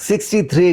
63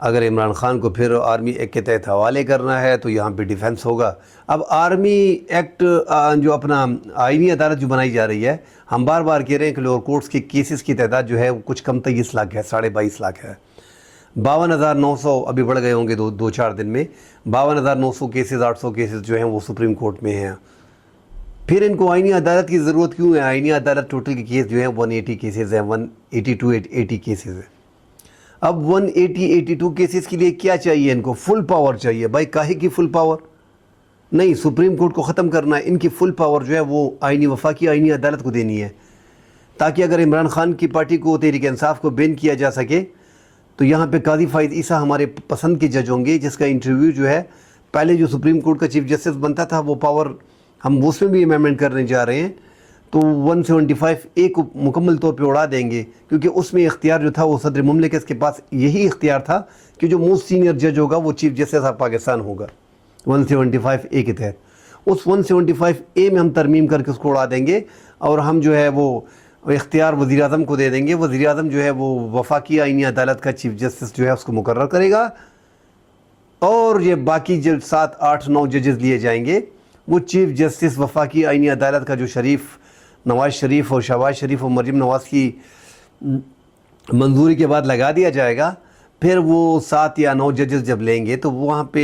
اگر عمران خان کو پھر آرمی ایکٹ کے تحت حوالے کرنا ہے تو یہاں پہ ڈیفنس ہوگا۔ اب آرمی ایکٹ جو اپنا آئینی عدالت جو بنائی جا رہی ہے، ہم بار بار کہہ رہے ہیں کہ لوور کورٹس کی کیسز کی تعداد جو ہے وہ کچھ کم 23 لاکھ ہے، 22.5 لاکھ ہے۔ 52,900 ابھی بڑھ گئے ہوں گے دو چار دن میں، 52,900 کیسز 800 کیسز جو ہیں وہ سپریم کورٹ میں ہیں۔ پھر ان کو آئینی عدالت کی ضرورت کیوں ہے؟ آئینی عدالت ٹوٹل کی کیس جو ہیں 180 کیسز ہیں، 180 کیسز ہیں۔ اب 182 کیسز کے لیے کیا چاہیے ان کو؟ فل پاور چاہیے۔ بھائی کاہے کی فل پاور؟ نہیں، سپریم کورٹ کو ختم کرنا ہے، ان کی فل پاور جو ہے وہ وفاقی آئینی عدالت کو دینی ہے، تاکہ اگر عمران خان کی پارٹی کو، تحریک انصاف کو بین کیا جا سکے تو یہاں پہ قاضی فائز عیسیٰ ہمارے پسند کے جج ہوں گے، جس کا انٹرویو جو ہے پہلے جو سپریم کورٹ کا چیف جسٹس بنتا تھا وہ پاور ہم اس میں بھی امینڈمنٹ کرنے جا رہے ہیں، تو 175A کو مکمل طور پہ اڑا دیں گے، کیونکہ اس میں اختیار جو تھا وہ صدر مملکت کے پاس یہی اختیار تھا کہ جو موسٹ سینئر جج ہوگا وہ چیف جسٹس آف پاکستان ہوگا 175A کے تحت۔ اس 175A میں ہم ترمیم کر کے اس کو اڑا دیں گے، اور ہم جو ہے وہ اختیار وزیر اعظم کو دے دیں گے۔ وزیر اعظم جو ہے وہ وفاقی آئینی عدالت کا چیف جسٹس جو ہے اس کو مقرر کرے گا، اور یہ باقی جو 7 8 9 ججز لیے جائیں گے وہ چیف جسٹس وفاقی آئینی عدالت کا جو نواز شریف اور شہباز شریف اور مریم نواز کی منظوری کے بعد لگا دیا جائے گا۔ پھر وہ 7 یا 9 ججز جب لیں گے تو وہاں پہ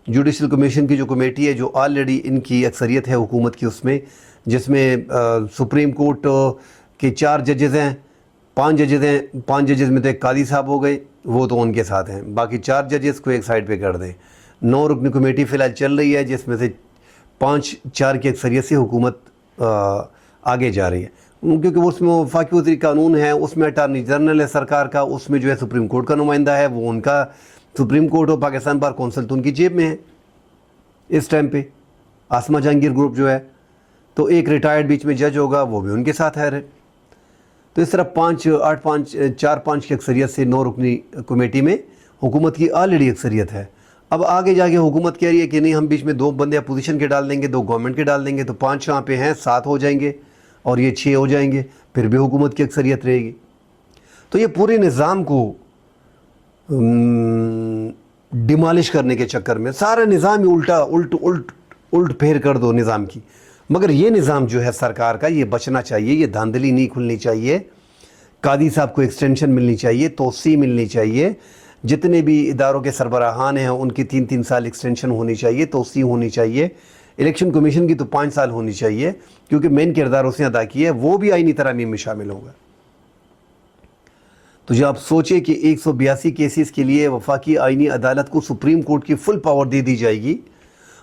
جوڈیشل کمیشن کی جو کمیٹی ہے، جو آلریڈی ان کی اکثریت ہے حکومت کی، اس میں جس میں سپریم کورٹ کے 4 ججز ہیں، 5 ججز ہیں، 5 ججز میں تو ایک قاضی صاحب ہو گئے، وہ تو ان کے ساتھ ہیں، باقی 4 ججز کو ایک سائڈ پہ کر دیں۔ 9 رکنی کمیٹی فی الحال چل رہی ہے، جس میں سے 4 کی اکثریت سے حکومت آگے جا رہی ہے، کیونکہ اس میں وفاقی وزیر قانون ہے، اس میں اٹارنی جنرل ہے سرکار کا، اس میں جو ہے سپریم کورٹ کا نمائندہ ہے، وہ ان کا سپریم کورٹ اور پاکستان بار کونسل تو ان کی جیب میں ہے اس ٹائم پہ، آسما جہانگیر گروپ جو ہے، تو ایک ریٹائرڈ بیچ میں جج ہوگا، وہ بھی ان کے ساتھ ہے۔ تو اس طرح 4-5 کی اکثریت سے 9 رکنی کمیٹی میں حکومت کی آلریڈی اکثریت ہے۔ اب آگے جا کے حکومت کہہ رہی ہے کہ نہیں، ہم بیچ میں 2 بندے اپوزیشن کے ڈال دیں گے، 2 گورنمنٹ کے ڈال دیں گے، تو 5 یہاں پہ ہیں، 7 ہو جائیں گے اور یہ 6 ہو جائیں گے، پھر بھی حکومت کی اکثریت رہے گی۔ تو یہ پورے نظام کو ڈیمالش کرنے کے چکر میں سارا نظام ہی الٹ پھیر کر دو نظام کی۔ مگر یہ نظام جو ہے سرکار کا، یہ بچنا چاہیے، یہ دھاندلی نہیں کھلنی چاہیے، قاضی صاحب کو ایکسٹینشن ملنی چاہیے، توسیع ملنی چاہیے، جتنے بھی اداروں کے سربراہان ہیں ان کی 3 سال ایکسٹینشن ہونی چاہیے، توسیع ہونی چاہیے۔ الیکشن کمیشن کی تو 5 سال ہونی چاہیے، کیونکہ مین کردار اس نے ادا کیا ہے، وہ بھی آئینی ترامیم میں شامل ہوگا۔ تو جب آپ سوچیں کہ 182 کیسز کے لیے وفاقی آئینی عدالت کو سپریم کورٹ کی فل پاور دے دی جائے گی،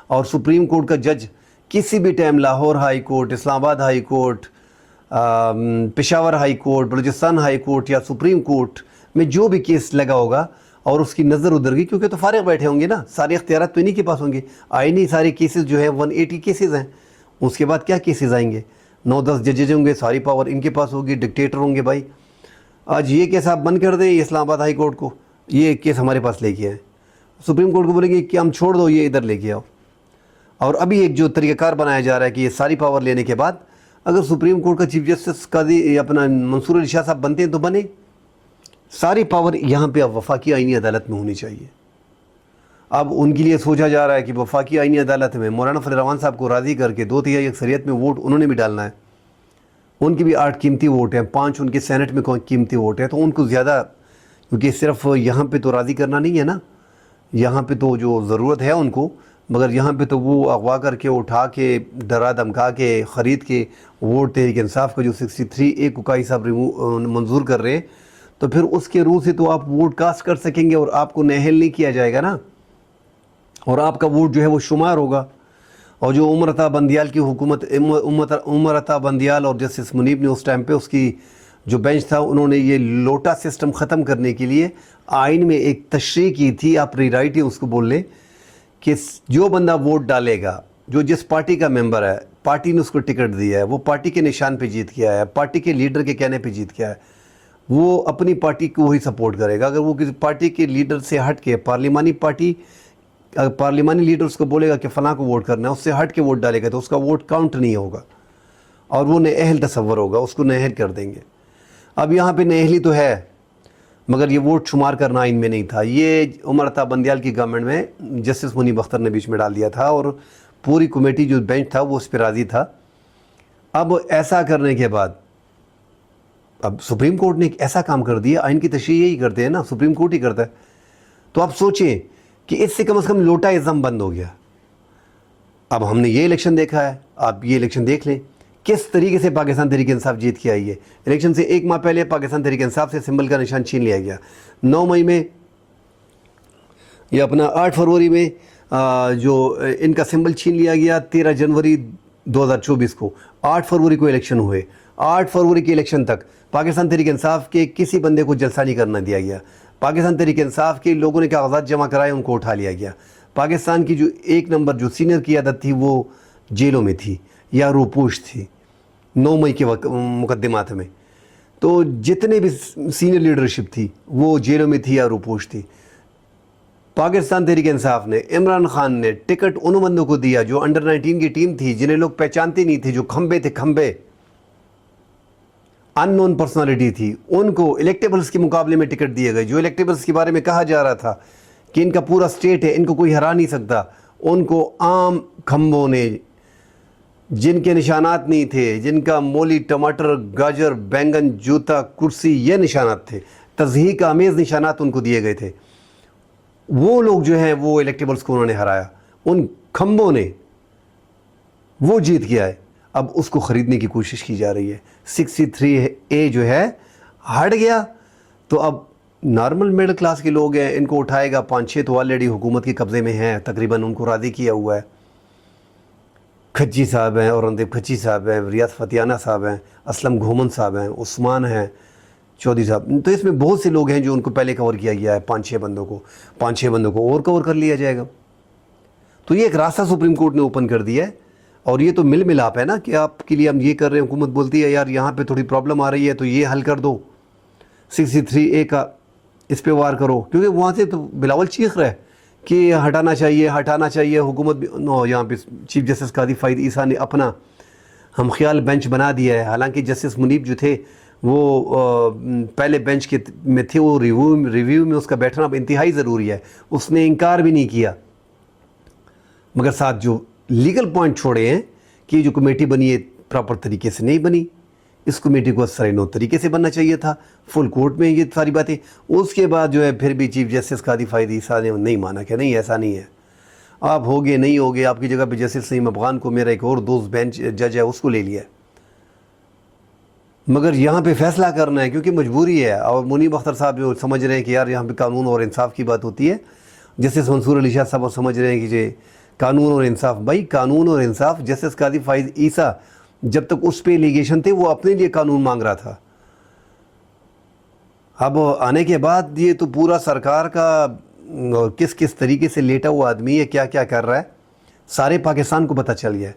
اور سپریم کورٹ کا جج کسی بھی ٹائم لاہور ہائی کورٹ، اسلام آباد high court, Peshawar high court, Balochistan high court یا سپریم کورٹ میں جو بھی کیس لگا ہوگا اور اس کی نظر ادھر گئی، کیونکہ تو فارغ بیٹھے ہوں گے نا، سارے اختیارات تو انہی کے پاس ہوں گے۔ آئینی سارے کیسز جو ہیں 180 کیسز ہیں، اس کے بعد کیا کیسز آئیں گے؟ 9-10 ججز ہوں گے، ساری پاور ان کے پاس ہوگی، ڈکٹیٹر ہوں گے۔ بھائی آج یہ کیس آپ بند کر دیں اسلام آباد ہائی کورٹ کو، یہ کیس ہمارے پاس لے کے آئیں، سپریم کورٹ کو بولیں گے کہ ہم چھوڑ دو، یہ ادھر لے کے آؤ۔ اور ابھی ایک جو طریقہ کار بنایا جا رہا ہے کہ یہ ساری پاور لینے کے بعد اگر سپریم کورٹ کا چیف جسٹس قاضی اپنا منصور علی شاہ صاحب بنتے ہیں تو بنے، ساری پاور یہاں پہ اب وفاقی آئینی عدالت میں ہونی چاہیے۔ اب ان کے لیے سوچا جا رہا ہے کہ وفاقی آئینی عدالت میں مولانا فضل الرحمان صاحب کو راضی کر کے 2/3 اکثریت میں ووٹ انہوں نے بھی ڈالنا ہے، ان کی بھی 8 قیمتی ووٹ ہیں، 5 ان کے سینٹ میں قیمتی ووٹ ہیں، تو ان کو زیادہ، کیونکہ صرف یہاں پہ تو راضی کرنا نہیں ہے نا، یہاں پہ تو جو ضرورت ہے ان کو، مگر یہاں پہ تو وہ اغوا کر کے اٹھا کے ڈرا دھمکا کے خرید کے ووٹ تحریک انصاف کا جو 63A کو قاضی صاحب منظور کر رہے ہیں، تو پھر اس کے روح سے تو آپ ووٹ کاسٹ کر سکیں گے اور آپ کو نااہل نہیں کیا جائے گا نا، اور آپ کا ووٹ جو ہے وہ شمار ہوگا۔ اور جو عمر عطا بندیال کی حکومت، عمر عطا بندیال اور جسٹس منیب نے اس ٹائم پہ اس کی جو بینچ تھا، انہوں نے یہ لوٹا سسٹم ختم کرنے کے لیے آئین میں ایک تشریح کی تھی، آپ ری رائٹ ہی اس کو بول لیں، کہ جو بندہ ووٹ ڈالے گا، جو جس پارٹی کا ممبر ہے، پارٹی نے اس کو ٹکٹ دیا ہے، وہ پارٹی کے نشان پہ جیت گیا ہے، پارٹی کے لیڈر کے کہنے پہ جیت گیا ہے، وہ اپنی پارٹی کو وہی سپورٹ کرے گا۔ اگر وہ کسی پارٹی کے لیڈر سے ہٹ کے پارلیمانی لیڈر اس کو بولے گا کہ فلاں کو ووٹ کرنا ہے، اس سے ہٹ کے ووٹ ڈالے گا تو اس کا ووٹ کاؤنٹ نہیں ہوگا اور وہ نااہل تصور ہوگا، اس کو نااہل کر دیں گے۔ اب یہاں پہ نااہلی تو ہے، مگر یہ ووٹ شمار کرنا آئین میں نہیں تھا. یہ عمر عطا بندیال کی گورنمنٹ میں جسٹس منیب اختر نے بیچ میں ڈال دیا تھا اور پوری کمیٹی جو بینچ تھا وہ اس پہ راضی تھا. اب ایسا کرنے کے بعد اب سپریم کورٹ نے ایک ایسا کام کر دیا, آئین کی تشریح یہی کرتے ہیں نا, سپریم کورٹ ہی کرتا ہے. تو آپ سوچیں کہ اس سے کم از کم لوٹا ازم بند ہو گیا. اب ہم نے یہ الیکشن دیکھا ہے, آپ یہ الیکشن دیکھ لیں کس طریقے سے پاکستان تحریک انصاف جیت کے آئی ہے. الیکشن سے ایک ماہ پہلے پاکستان تحریک انصاف سے سمبل کا نشان چھین لیا گیا. 9 مئی میں یا اپنا 8 فروری میں جو ان کا سمبل چھین لیا گیا. 13 جنوری 2024 کو 8 فروری کو الیکشن ہوئے. 8 فروری کے الیکشن تک پاکستان تحریک انصاف کے کسی بندے کو جلسہ نہیں کرنا دیا گیا. پاکستان تحریک انصاف کے لوگوں نے کاغذات جمع کرائے, ان کو اٹھا لیا گیا. پاکستان کی جو 1 نمبر جو سینئر قیادت تھی وہ جیلوں میں تھی یا روپوش تھی 9 مئی کے مقدمات میں. تو جتنے بھی سینئر لیڈرشپ تھی وہ جیلوں میں تھی یا روپوش تھی. پاکستان تحریک انصاف نے, عمران خان نے ٹکٹ ان بندوں کو دیا جو انڈر 19 کی ٹیم تھی, جنہیں لوگ پہچانتے نہیں تھے, جو کھمبے تھے, کھمبے ان نون پرسنالٹی تھی. ان کو الیکٹیبلز کے مقابلے میں ٹکٹ دیے گئے. جو الیکٹیبلز کے بارے میں کہا جا رہا تھا کہ ان کا پورا سٹیٹ ہے, ان کو کوئی ہرا نہیں سکتا, ان کو عام کھمبوں نے, جن کے نشانات نہیں تھے, جن کا مولی, ٹماٹر, گاجر, بینگن, جوتا, کرسی, یہ نشانات تھے, تضحیک آمیز نشانات ان کو دیے گئے تھے, وہ لوگ جو ہیں وہ الیکٹیبلز کو انہوں نے ہرایا. ان کھمبوں نے وہ جیت گیا ہے. اب اس کو خریدنے کی کوشش کی جا رہی ہے. 63A جو ہے ہٹ گیا تو اب نارمل میڈل کلاس کے لوگ ہیں, ان کو اٹھائے گا. 5-6 تو آلریڈی حکومت کے قبضے میں ہیں, تقریباً ان کو راضی کیا ہوا ہے. کھچی صاحب ہیں, اورنگزیب کھچی صاحب ہیں, ریاض فتیانہ صاحب ہیں, اسلم گھومن صاحب ہیں, عثمان ہیں, چودھری صاحب. تو اس میں بہت سے لوگ ہیں جو ان کو پہلے کور کیا گیا ہے. 5-6 بندوں کو اور کور کر لیا جائے گا. تو یہ ایک راستہ سپریم کورٹ نے اوپن کر دیا ہے. اور یہ تو مل ملاپ ہے نا کہ آپ کے لیے ہم یہ کر رہے ہیں. حکومت بولتی ہے یار یہاں پہ تھوڑی پرابلم آ رہی ہے تو یہ حل کر دو, 63A کا اس پہ وار کرو. کیونکہ وہاں سے تو بلاول چیخ رہا ہے کہ ہٹانا چاہیے حکومت بھی. نو, یہاں پہ چیف جسٹس قاضی فائد عیسیٰ نے اپنا ہم خیال بینچ بنا دیا ہے. حالانکہ جسٹس منیب جو تھے وہ پہلے بینچ کے میں تھے, وہ ریویو میں اس کا بیٹھنا انتہائی ضروری ہے. اس نے انکار بھی نہیں کیا, مگر ساتھ جو لیگل پوائنٹ چھوڑے ہیں کہ یہ جو کمیٹی بنی ہے پراپر طریقے سے نہیں بنی. اس کمیٹی کو سرے طریقے سے بننا چاہیے تھا, فل کورٹ میں یہ ساری باتیں. اس کے بعد جو ہے پھر بھی چیف جسٹس قاضی فائد عیسیٰ نے نہیں مانا کہ نہیں ایسا نہیں ہے, آپ ہوگے نہیں ہوگے, آپ کی جگہ پہ جسٹس نعیم افغان کو, میرا ایک اور دوست بینچ جج ہے, اس کو لے لیا. مگر یہاں پہ فیصلہ کرنا ہے کیونکہ مجبوری ہے. اور منیب اختر صاحب جو سمجھ رہے ہیں کہ یار یہاں پہ قانون اور انصاف کی بات ہوتی ہے, جسٹس منصور علی شاہ صاحب سمجھ رہے ہیں کہ یہ قانون اور انصاف. بھائی قانون اور انصاف, جسٹس قاضی فائد عیسیٰ جب تک اس پہ لیگیشن تھے وہ اپنے لیے قانون مانگ رہا تھا. اب آنے کے بعد یہ تو پورا سرکار کا کس طریقے سے لیٹا ہوا آدمی ہے, کیا کیا کر رہا ہے, سارے پاکستان کو پتہ چل گیا ہے.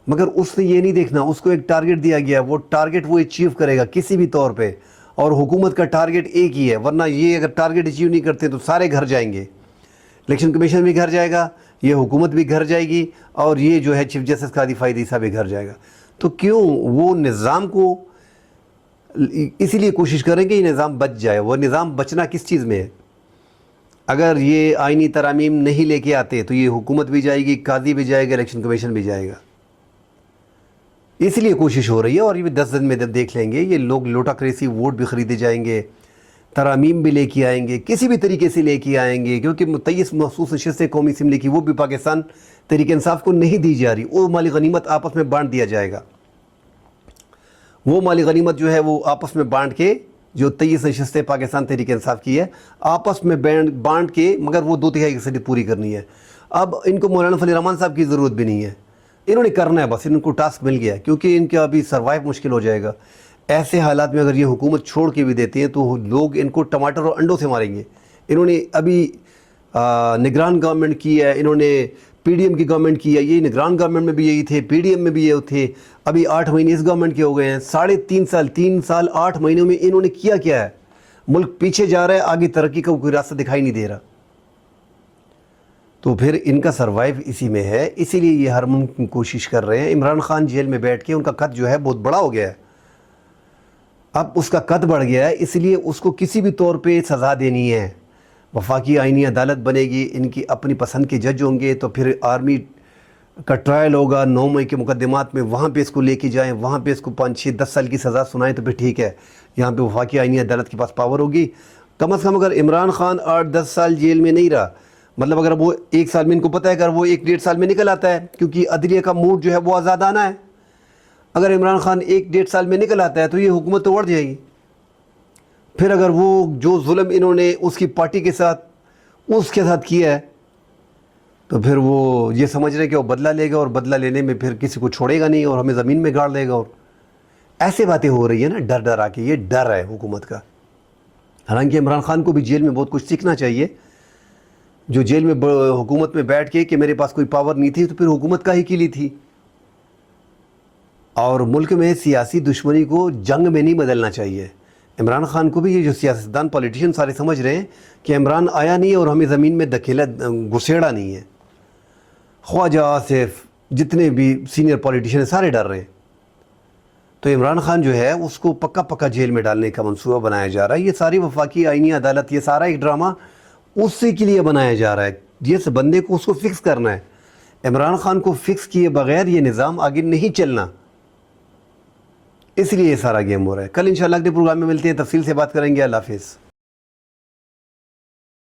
مگر اس نے یہ نہیں دیکھنا, اس کو ایک ٹارگٹ دیا گیا, وہ ٹارگٹ وہ اچیو کرے گا کسی بھی طور پہ. اور حکومت کا ٹارگٹ ایک ہی ہے, ورنہ یہ اگر ٹارگٹ اچیو نہیں کرتے تو سارے گھر جائیں گے. الیکشن کمیشن بھی گھر جائے گا, یہ حکومت بھی گھر جائے گی, اور یہ جو ہے چیف جسٹس قاضی فائد عیسیٰ بھی گھر جائے گا. تو کیوں وہ نظام کو اسی لیے کوشش کریں کہ یہ نظام بچ جائے. وہ نظام بچنا کس چیز میں ہے؟ اگر یہ آئینی ترامیم نہیں لے کے آتے تو یہ حکومت بھی جائے گی, قاضی بھی جائے گا, الیکشن کمیشن بھی جائے گا. اس لیے کوشش ہو رہی ہے. اور یہ بھی 10 دن میں جب دیکھ لیں گے یہ لوگ لوٹا کریسی ووٹ بھی خریدے جائیں گے, ترامیم بھی لے کے آئیں گے, کسی بھی طریقے سے لے کے آئیں گے. کیونکہ متعیس مخصوص نشستیں قومی اسمبلی کی وہ بھی پاکستان تحریک انصاف کو نہیں دی جا رہی. وہ مالی غنیمت آپس میں بانٹ دیا جائے گا. وہ مالی غنیمت جو ہے وہ آپس میں بانٹ کے, جو 23 نشستیں پاکستان تحریک انصاف کی ہے آپس میں بانٹ کے, مگر وہ 2/3 اکثریت پوری کرنی ہے. اب ان کو مولانا فضل الرحمان صاحب کی ضرورت بھی نہیں ہے, انہوں نے کرنا ہے بس, ان کو ٹاسک مل گیا ہے. کیونکہ ان کا ابھی سروائیو مشکل ہو جائے گا. ایسے حالات میں اگر یہ حکومت چھوڑ کے بھی دیتے ہیں تو لوگ ان کو ٹماٹر اور انڈوں سے ماریں گے. انہوں نے ابھی نگران گورنمنٹ کی ہے, انہوں نے پی ڈی ایم کی گورنمنٹ کی ہے. یہ نگران گورنمنٹ میں بھی یہی تھے, پی ڈی ایم میں بھی یہ تھے. ابھی 8 مہینے اس گورنمنٹ کے ہو گئے ہیں. 3.5 سال 8 مہینوں میں انہوں نے کیا ہے. ملک پیچھے جا رہا ہے, آگے ترقی کا کوئی راستہ دکھائی نہیں دے رہا. تو پھر ان کا سروائیو اسی میں ہے. اسی لیے یہ ہر ممکن کوشش کر رہے ہیں. عمران خان جیل میں بیٹھ کے ان کا قد جو ہے بہت بڑا ہو گیا ہے. اب اس کا قد بڑھ گیا ہے، اس لیے اس کو کسی بھی طور پہ سزا دینی ہے۔ وفاقی آئینی عدالت بنے گی، ان کی اپنی پسند کے جج ہوں گے، تو پھر آرمی کا ٹرائل ہوگا 9 مئی کے مقدمات میں، وہاں پہ اس کو لے کے جائیں، وہاں پہ اس کو 5 6 10 سال کی سزا سنائیں تو پھر ٹھیک ہے۔ یہاں پہ وفاقی آئینی عدالت کے پاس پاور ہوگی۔ کم از کم اگر عمران خان 8 10 سال جیل میں نہیں رہا، مطلب اگر وہ 1 سال میں، ان کو پتہ ہے اگر وہ 1 1.5 سال میں نکل آتا ہے، کیونکہ عدلیہ کا موڈ جو ہے وہ آزادانہ ہے، اگر عمران خان 1 1.5 سال میں نکل آتا ہے تو یہ حکومت تو اڑ جائے گی۔ پھر اگر وہ جو ظلم انہوں نے اس کی پارٹی کے ساتھ کیا ہے، تو پھر وہ یہ سمجھ رہے کہ وہ بدلہ لے گا، اور بدلہ لینے میں پھر کسی کو چھوڑے گا نہیں اور ہمیں زمین میں گاڑ دے گا، اور ایسے باتیں ہو رہی ہیں نا ڈر ڈر آ کے۔ یہ ڈر ہے حکومت کا۔ حالانکہ عمران خان کو بھی جیل میں بہت کچھ سیکھنا چاہیے، جو جیل میں حکومت میں بیٹھ کے کہ میرے پاس کوئی پاور نہیں تھی، تو پھر حکومت کا ہی کیلی تھی۔ اور ملک میں سیاسی دشمنی کو جنگ میں نہیں بدلنا چاہیے۔ عمران خان کو بھی یہ جو سیاستدان پولیٹیشین سارے سمجھ رہے ہیں کہ عمران آیا نہیں اور ہمیں زمین میں دھکیلا گھسیڑا نہیں ہے، خواجہ آصف جتنے بھی سینئر پولیٹیشین ہیں سارے ڈر رہے ہیں، تو عمران خان جو ہے اس کو پکا پکا جیل میں ڈالنے کا منصوبہ بنایا جا رہا ہے۔ یہ ساری وفاقی آئینی عدالت، یہ سارا ایک ڈرامہ اسی کے لیے بنایا جا رہا ہے، جس بندے کو اس کو فکس کرنا ہے۔ عمران خان کو فکس کیے بغیر یہ نظام آگے نہیں چلنا، اس لیے یہ سارا گیم ہو رہا ہے۔ کل انشاءاللہ اگلے پروگرام میں ملتے ہیں، تفصیل سے بات کریں گے۔ اللہ حافظ۔